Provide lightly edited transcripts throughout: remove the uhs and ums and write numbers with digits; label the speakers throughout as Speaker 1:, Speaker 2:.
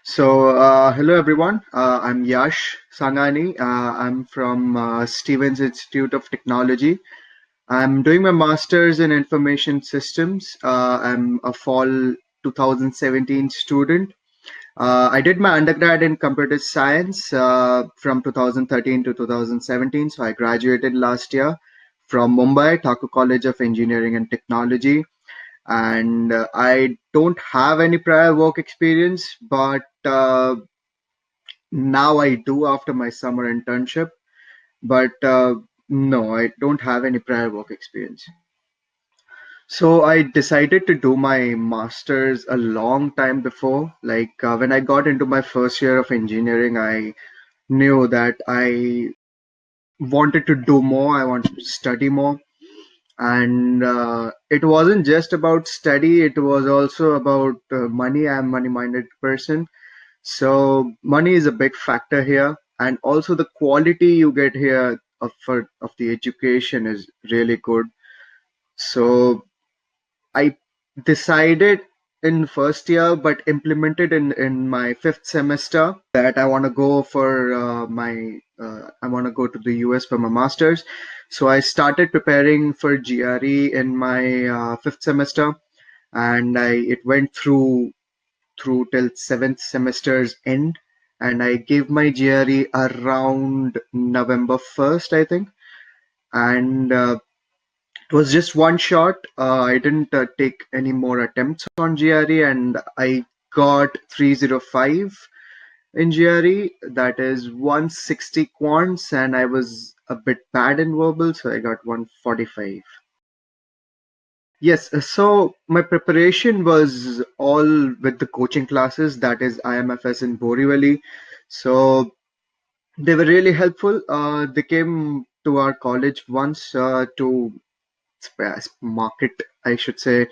Speaker 1: Hello everyone. I'm Yash Sangani. I'm from Stevens Institute of Technology. I'm doing my master's in information systems. I'm a fall 2017 student. I did my undergrad in computer science from 2013 to 2017. So I graduated last year from Mumbai, Thakur College of Engineering and Technology. And I don't have any prior work experience, but now I do after my summer internship, but no, I don't have any prior work experience. So I decided to do my master's a long time before. When I got into my first year of engineering, I knew that I wanted to do more, I wanted to study more. And it wasn't just about study, it was also about money. I'm a money-minded person. So money is a big factor here, and also the quality you get here of the education is really good. So I decided in first year, but implemented in my fifth semester that I want to go for I want to go to the US for my masters. So I started preparing for GRE in my fifth semester, and I it went through till seventh semester's end, and I gave my GRE around November 1st, I think. And it was just one shot. I didn't take any more attempts on GRE, and I got 305 in GRE. That is 160 quants, and I was a bit bad in verbal, so I got 145. Yes, so my preparation was all with the coaching classes, that is IMFS in Borivali. So they were really helpful. They came to our college once to market, I should say,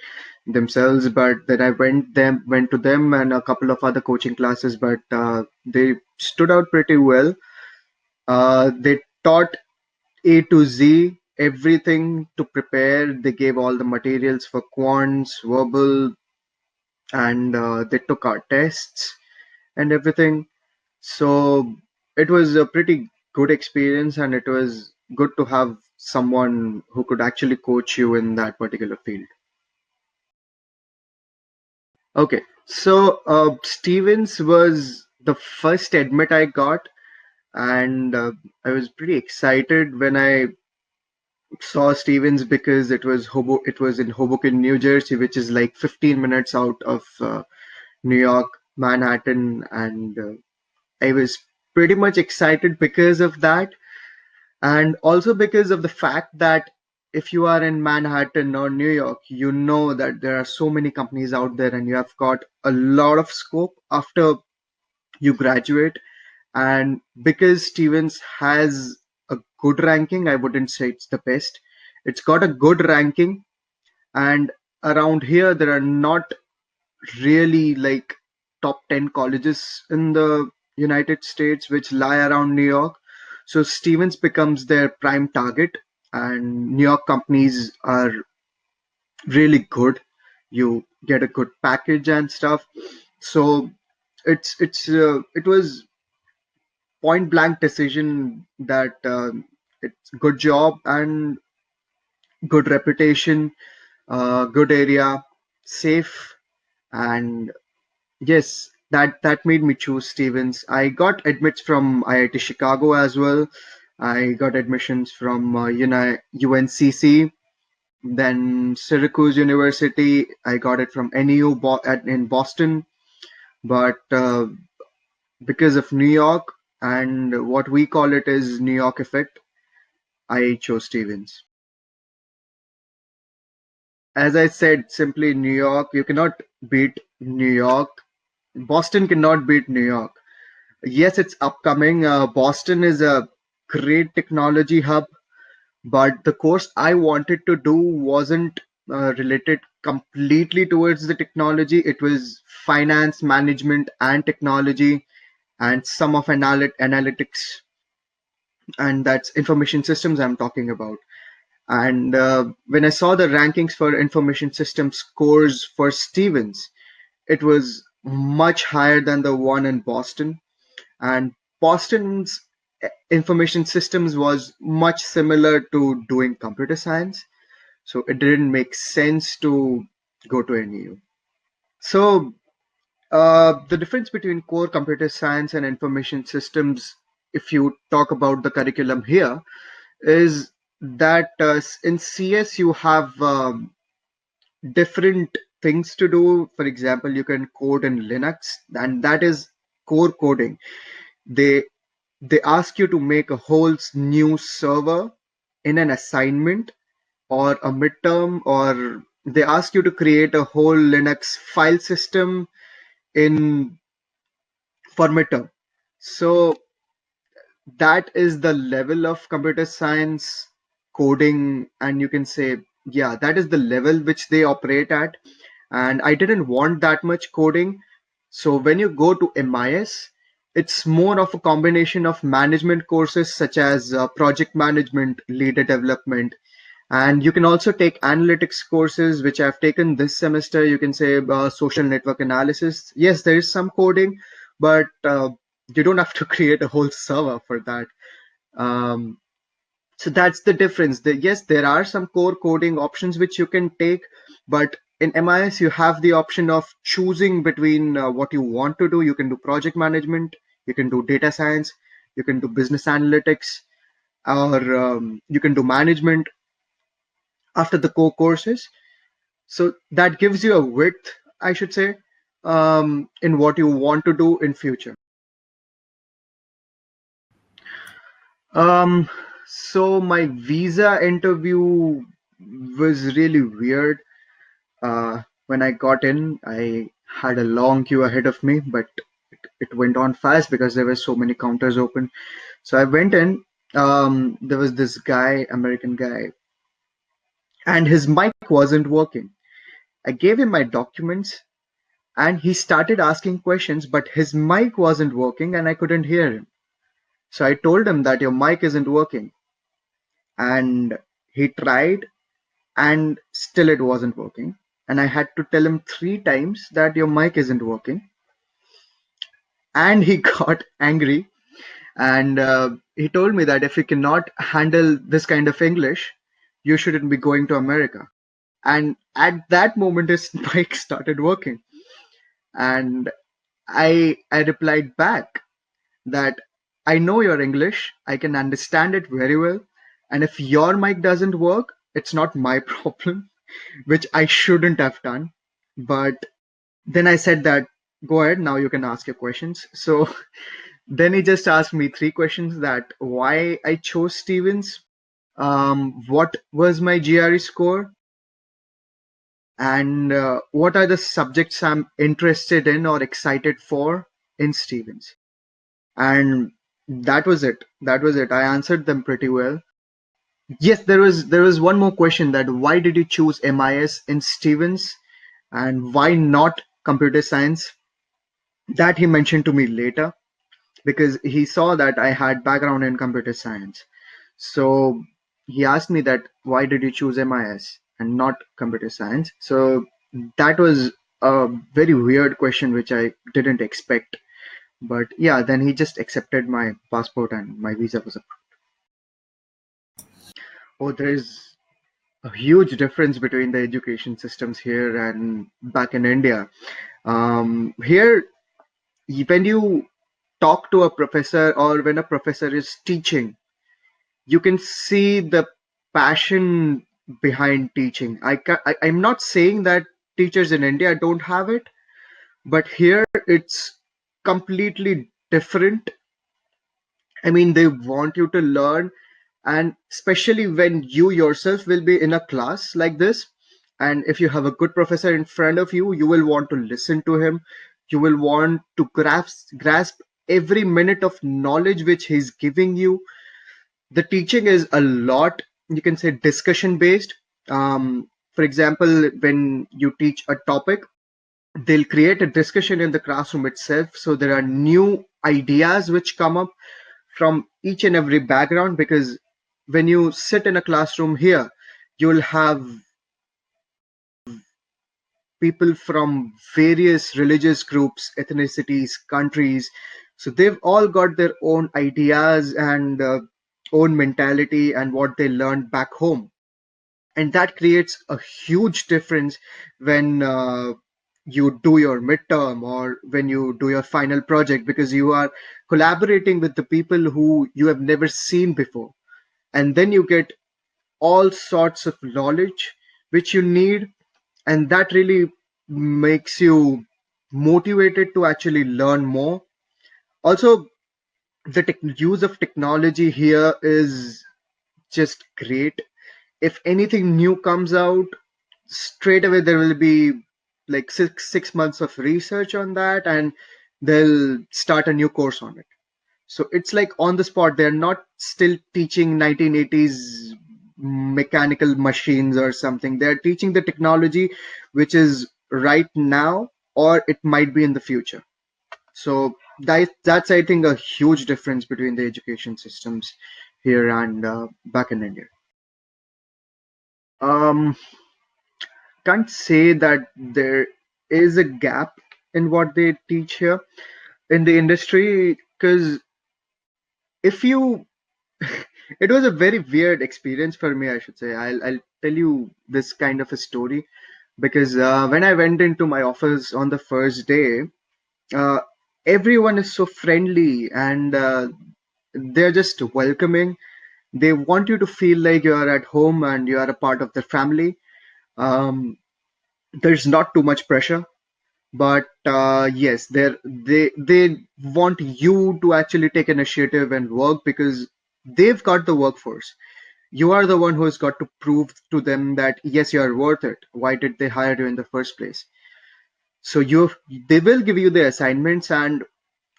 Speaker 1: themselves, but then I went to them and a couple of other coaching classes, but they stood out pretty well. They taught A to Z, everything to prepare. They gave all the materials for quants, verbal, and they took our tests and everything. So it was a pretty good experience, and it was good to have someone who could actually coach you in that particular field. Okay, so Stevens was the first admit I got, and I was pretty excited when I saw Stevens because it was in Hoboken, New Jersey, which is like 15 minutes out of New York, Manhattan, and I was pretty much excited because of that, and also because of the fact that if you are in Manhattan or New York, you know that there are so many companies out there, and you have got a lot of scope after you graduate. And because Stevens has a good ranking, I wouldn't say it's the best. It's got a good ranking, and around here there are not really like top 10 colleges in the United States which lie around New York. So Stevens becomes their prime target, and New York companies are really good. You get a good package and stuff. So it was point blank decision that it's good job and good reputation, good area, safe, and yes, that made me choose Stevens. I got admits from IIT Chicago as well. I got admissions from UNCC, then Syracuse University. I got it from NEU in Boston, but because of New York and what we call it is New York effect, I chose Stevens. As I said, simply New York. You cannot beat New York. Boston cannot beat New York. Yes, it's upcoming. Boston is a great technology hub, but the course I wanted to do wasn't related completely towards the technology. It was finance, management, and technology, and some of analytics, and that's information systems I'm talking about. And when I saw the rankings for information systems scores for Stevens, it was much higher than the one in Boston. And Boston's information systems was much similar to doing computer science, so it didn't make sense to go to NEU. So the difference between core computer science and information systems, if you talk about the curriculum here, is that in CS you have different things to do. For example, you can code in Linux, and that is core coding. They they ask you to make a whole new server in an assignment or a midterm, or they ask you to create a whole Linux file system in for midterm. So that is the level of computer science coding, and you can say, yeah, that is the level which they operate at. And I didn't want that much coding. So when you go to MIS, it's more of a combination of management courses such as project management, leader development, and you can also take analytics courses, which I've taken this semester. You can say social network analysis. Yes, there is some coding, but you don't have to create a whole server for that. Um, so that's the difference. Yes, there are some core coding options which you can take, but in MIS, you have the option of choosing between what you want to do. You can do project management, you can do data science, you can do business analytics, or you can do management after the core courses. So that gives you a width, I should say, in what you want to do in future. Um, so my visa interview was really weird. When I got in, I had a long queue ahead of me, but it went on fast because there were so many counters open. So I went in. There was this guy, American guy, and his mic wasn't working. I gave him my documents, and he started asking questions, but his mic wasn't working, and I couldn't hear him. So I told him that your mic isn't working, and he tried, and still it wasn't working. And I had to tell him 3 times that your mic isn't working, and he got angry. And he told me that if you cannot handle this kind of English, you shouldn't be going to America. And at that moment, his mic started working, and I replied back that I know your English, I can understand it very well, and if your mic doesn't work, it's not my problem, which I shouldn't have done. But then I said that, go ahead, now you can ask your questions. So then he just asked me 3 questions: that why I chose Stevens, what was my GRE score, and what are the subjects I'm interested in or excited for in Stevens. And that was it. That was it. I answered them pretty well. Yes, there was one more question: that why did you choose MIS in Stevens and why not computer science? That he mentioned to me later because he saw that I had background in computer science. So he asked me that why did you choose MIS and not computer science? So that was a very weird question which I didn't expect. But yeah, then he just accepted my passport and my visa was approved. Oh, there's a huge difference between the education systems here and back in India. Here, when you talk to a professor or when a professor is teaching, you can see the passion behind teaching. I'm not saying that teachers in India don't have it, but here it's completely different. I mean, they want you to learn, and especially when you yourself will be in a class like this, and if you have a good professor in front of you, you will want to listen to him. You will want to grasp every minute of knowledge which he's giving you. The teaching is a lot, you can say, discussion based. For example, when you teach a topic, they'll create a discussion in the classroom itself, so there are new ideas which come up from each and every background. Because when you sit in a classroom here, you'll have people from various religious groups, ethnicities, countries. So they've all got their own ideas and own mentality and what they learned back home. And that creates a huge difference when you do your midterm or when you do your final project, because you are collaborating with the people who you have never seen before. And then you get all sorts of knowledge which you need, and that really makes you motivated to actually learn more. Also, the use of technology here is just great. If anything new comes out, straight away there will be like six months of research on that, and they'll start a new course on it. So it's like on the spot. They're not still teaching 1980s mechanical machines or something. They're teaching the technology which is right now, or it might be in the future. So that's I think a huge difference between the education systems here and back in India. Um, can't say that there is a gap in what they teach here in the industry, because if you it was a very weird experience for me, I should say. I'll tell you this kind of a story, because when I went into my office on the first day, uh, everyone is so friendly, and they're just welcoming. They want you to feel like you are at home and you are a part of the family. Um, there's not too much pressure, but yes, they want you to actually take initiative and work, because they've got the workforce. You are the one who has got to prove to them that yes, you are worth it. Why did they hire you in the first place? So they will give you the assignments, and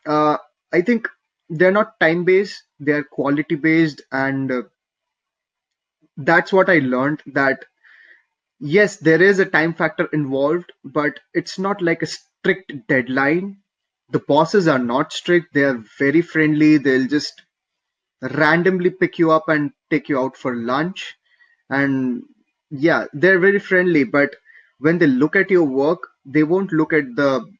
Speaker 1: uh, I think they're not time based, they're quality based, and that's what I learned, that yes, there is a time factor involved, but it's not like a strict deadline. The bosses are not strict, they are very friendly. They'll just randomly pick you up and take you out for lunch. And yeah, they're very friendly, but when they look at your work, they won't look at the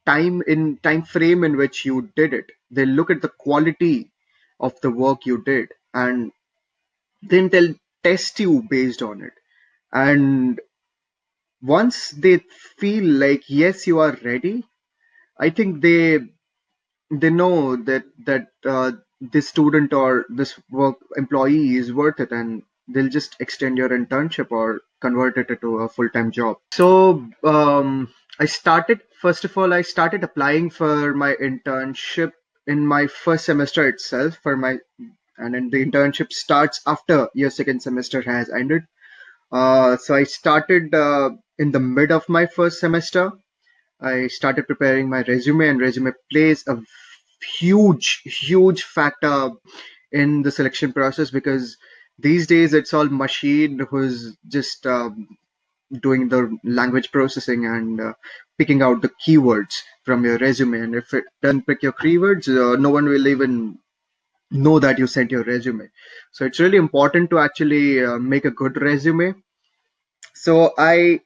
Speaker 1: time frame in which you did it. They look at the quality of the work you did, and then they'll test you based on it. And once they feel like yes, you are ready, I think they know that this student or this work employee is worth it, and they'll just extend your internship or convert it into a full-time job. So I started, first of all, I started applying for my internship in my first semester itself, and then the internship starts after your second semester has ended. So I started in the mid of my first semester. I started preparing my resume, and resume plays a huge factor in the selection process, because these days it's all machine who's just doing the language processing and picking out the keywords from your resume. And if it doesn't pick your keywords, no one will even know that you sent your resume. So it's really important to actually make a good resume. So I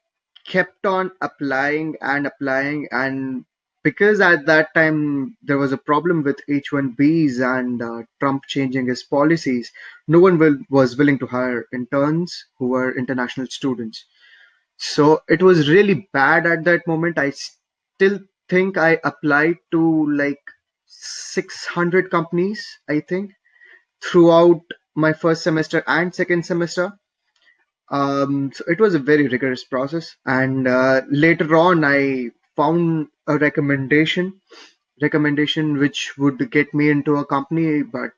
Speaker 1: kept on applying, and because at that time there was a problem with H1Bs and Trump changing his policies, no one was willing to hire interns who were international students. So it was really bad at that moment. I still think I applied to like 600 companies, I think, throughout my first semester and second semester. So it was a very rigorous process, and later on, I found a recommendation which would get me into a company. But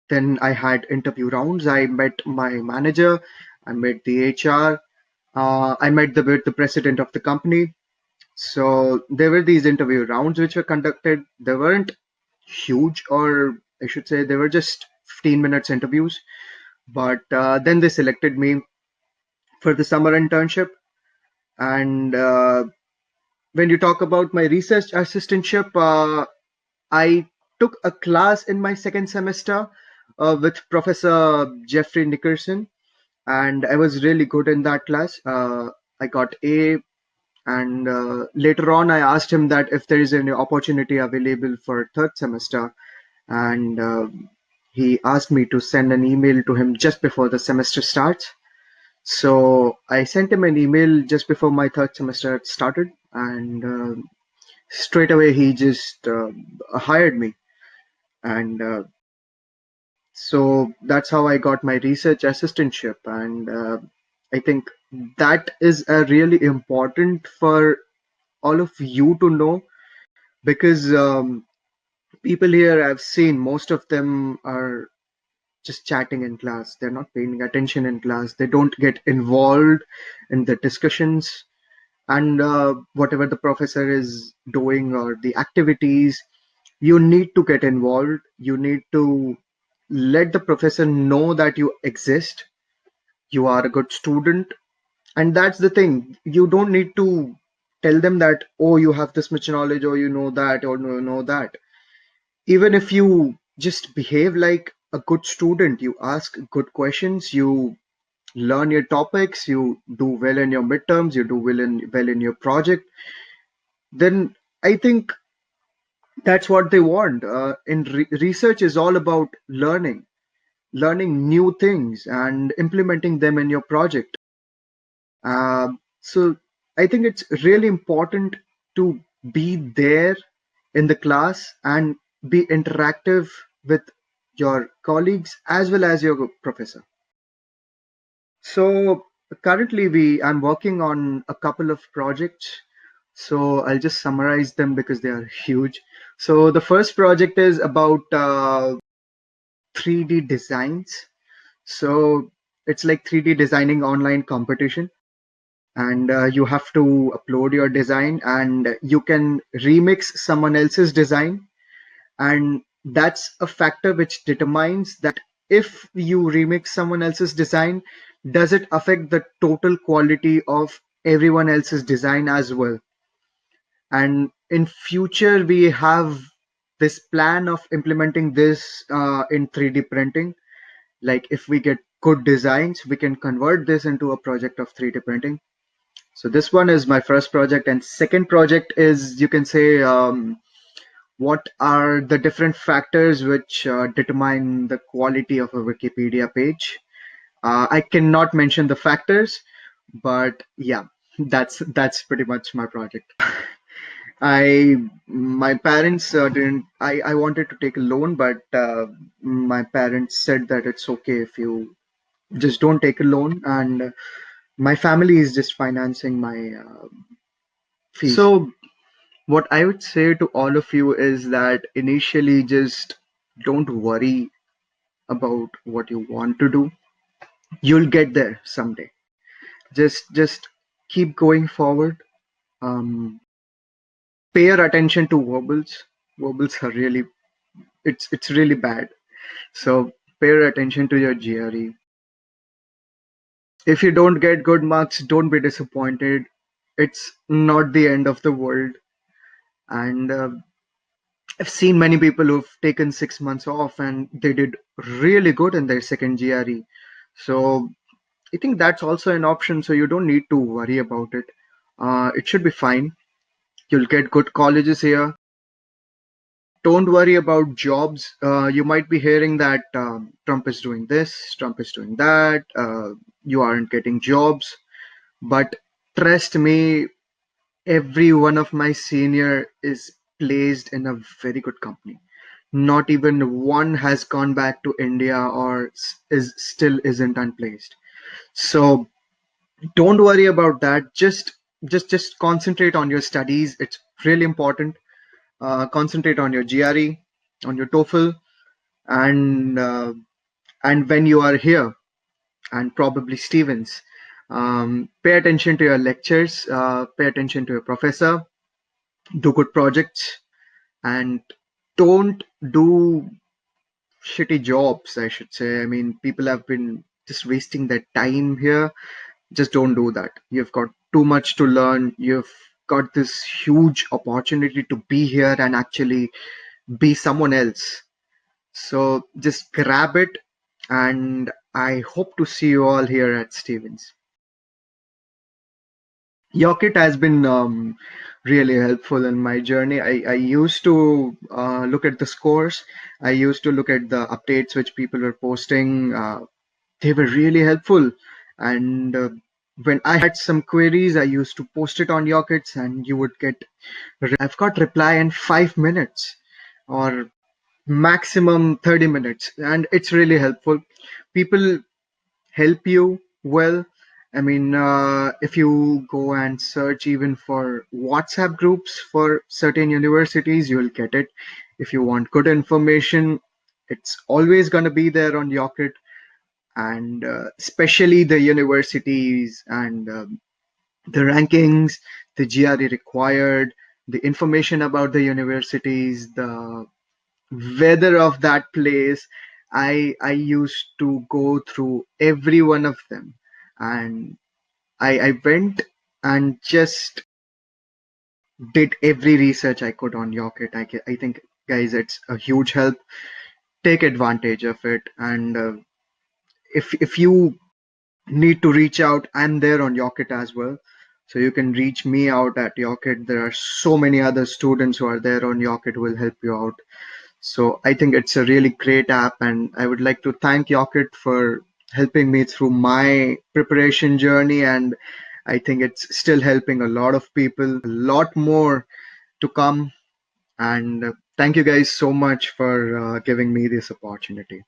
Speaker 1: then I had interview rounds. I met my manager, I met the HR, I met the president of the company. So there were these interview rounds which were conducted. They weren't huge, or I should say, they were just 15 minutes interviews. But then they selected me for the summer internship. And when you talk about my research assistantship, I took a class in my second semester with Professor Jeffrey Nickerson, and I was really good in that class. I got A, and later on I asked him that if there is any opportunity available for third semester, and he asked me to send an email to him just before the semester starts. So I sent him an email just before my third semester had started, and straight away he just hired me. And so that's how I got my research assistantship. And I think that is a really important for all of you to know, because people here I've seen, most of them are just chatting in class. They're not paying attention in class. They don't get involved in the discussions, and whatever the professor is doing or the activities, you need to get involved. You need to let the professor know that you exist, you are a good student. And that's the thing, you don't need to tell them that, oh, you have this much knowledge, or you know that, or no, know that. Even if you just behave like a good student, you ask good questions, you learn your topics, you do well in your midterms, you do well in your project, then I think that's what they want. Research is all about learning new things and implementing them in your project. So I think it's really important to be there in the class and be interactive with your colleagues as well as your professor. So currently I'm working on a couple of projects. So I'll just summarize them because they are huge. So the first project is about 3D designs. So it's like 3D designing online competition, and you have to upload your design, and you can remix someone else's design, and that's a factor which determines that if you remix someone else's design, does it affect the total quality of everyone else's design as well. And in future we have this plan of implementing this in 3D printing. Like if we get good designs, we can convert this into a project of 3D printing. So this one is my first project, and second project is, you can say, what are the different factors which determine the quality of a Wikipedia page. I cannot mention the factors, but yeah, that's pretty much my project. My parents didn't. I wanted to take a loan, but my parents said that it's okay if you just don't take a loan, and my family is just financing my fees. So what I would say to all of you is that initially just don't worry about what you want to do. You'll get there someday. Just keep going forward. Um, Pay your attention to verbals. Verbals are really, it's really bad. So pay your attention to your GRE. If you don't get good marks, don't be disappointed. It's not the end of the world. And I've seen many people who've taken 6 months off and they did really good in their second GRE. So I think that's also an option. So you don't need to worry about it. It should be fine. You'll get good colleges here. Don't worry about jobs. You might be hearing that Trump is doing this, Trump is doing that. You aren't getting jobs. But trust me, every one of my senior is placed in a very good company. Not even one has gone back to India or is still isn't unplaced. So don't worry about that. Just concentrate on your studies. It's really important. Concentrate on your GRE, on your TOEFL, and when you are here, and probably Stevens, pay attention to your lectures. Pay attention to your professor. Do good projects, and don't do shitty jobs, I should say. I mean, people have been just wasting their time here. Just don't do that. You've got too much to learn. You've got this huge opportunity to be here and actually be someone else. So just grab it, and I hope to see you all here at Stevens. Yocket has been really helpful in my journey. I used to look at the scores. I used to look at the updates which people were posting. They were really helpful. And when I had some queries, I used to post it on Yockets, and you would get. I've got reply in 5 minutes, or maximum 30 minutes, and it's really helpful. People help you well. I mean, if you go and search even for WhatsApp groups for certain universities, you'll get it. If you want good information, it's always going to be there on Yocket, and especially the universities and the rankings, the GRE required, the information about the universities, the weather of that place. I used to go through every one of them, and I went and just did every research I could on Yocket. I think, guys, it's a huge help. Take advantage of it, and if you need to reach out, I'm there on Yocket as well. So you can reach me out at Yocket. There are so many other students who are there on Yocket who will help you out. So I think it's a really great app, and I would like to thank Yocket for helping me through my preparation journey. And I think it's still helping a lot of people, a lot more to come. And thank you guys so much for giving me this opportunity.